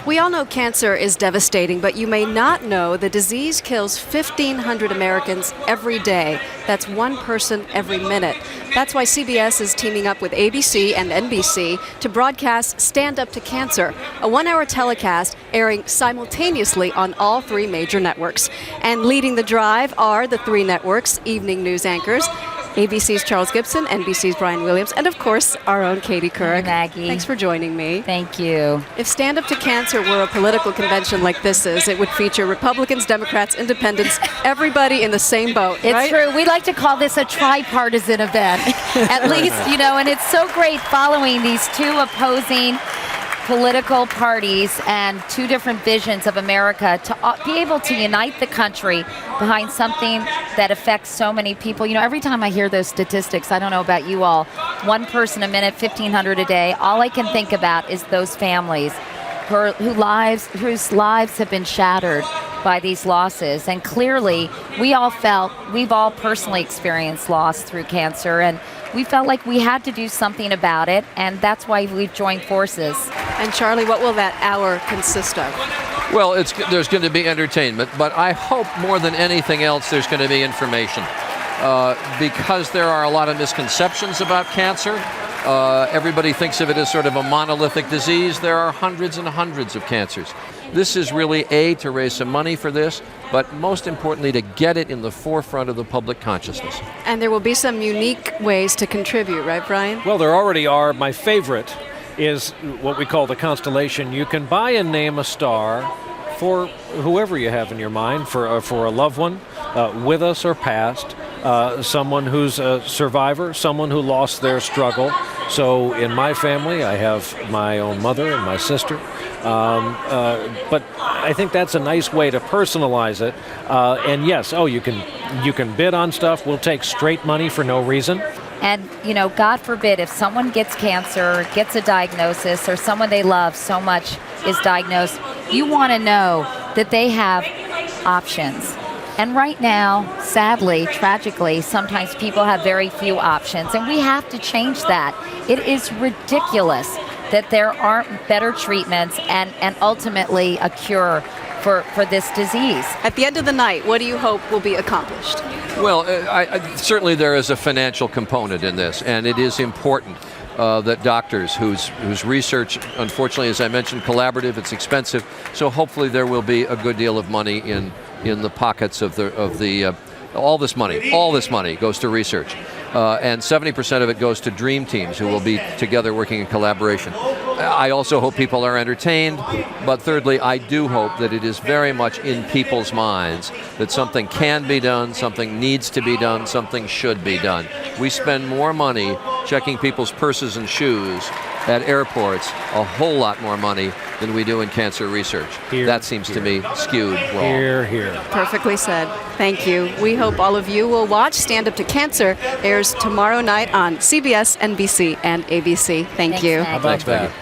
We all know cancer is devastating, but you may not know the disease kills 1,500 Americans every day. That's one person every minute. That's why CBS is teaming up with ABC and NBC to broadcast Stand Up to Cancer, a one-hour telecast airing simultaneously on all three major networks. And leading the drive are the three networks' evening news anchors, ABC's Charles Gibson, NBC's Brian Williams, and of course, our own Katie Couric. Hi, Maggie. Thanks for joining me. Thank you. If Stand Up to Cancer were a political convention like this is, it would feature Republicans, Democrats, Independents, everybody in the same boat, It's right? true. We like to call this a tripartisan event, at least, and it's so great following these two opposing political parties and two different visions of America to be able to unite the country behind something that affects so many people. Every time I hear those statistics, I don't know about you all, one person a minute, 1,500 a day, all I can think about is those families whose lives have been shattered by these losses. And clearly, we've all personally experienced loss through cancer, and we felt like we had to do something about it, and that's why we've joined forces. And Charlie, what will that hour consist of? Well, there's going to be entertainment, but I hope more than anything else there's going to be information. Because there are a lot of misconceptions about cancer. Everybody thinks of it as sort of a monolithic disease. There are hundreds and hundreds of cancers. This is really, to raise some money for this, but most importantly, to get it in the forefront of the public consciousness. And there will be some unique ways to contribute, right, Brian? Well, there already are. My favorite is what we call the constellation. You can buy and name a star for whoever you have in your mind, for a loved one, with us or past, someone who's a survivor, someone who lost their struggle. So in my family, I have my own mother and my sister. But I think that's a nice way to personalize it. And yes, you can bid on stuff. We'll take straight money for no reason. And, God forbid, if someone gets cancer, gets a diagnosis, or someone they love so much is diagnosed, you want to know that they have options. And right now, sadly, tragically, sometimes people have very few options, and we have to change that. It is ridiculous that there aren't better treatments and ultimately a cure for this disease. At the end of the night, what do you hope will be accomplished? Well, certainly there is a financial component in this, and it is important that doctors whose research, unfortunately, as I mentioned, collaborative, it's expensive, so hopefully there will be a good deal of money in the pockets of all this money goes to research. And 70% of it goes to dream teams who will be together working in collaboration. I also hope people are entertained, but thirdly, I do hope that it is very much in people's minds that something can be done, something needs to be done, something should be done. We spend more money checking people's purses and shoes at airports, a whole lot more money than we do in cancer research. That seems to me skewed wrong. Here. Perfectly said. Thank you. We hope all of you will watch Stand Up to Cancer. Airs tomorrow night on CBS, NBC, and ABC. Thank you. Maggie. Thanks, Maggie.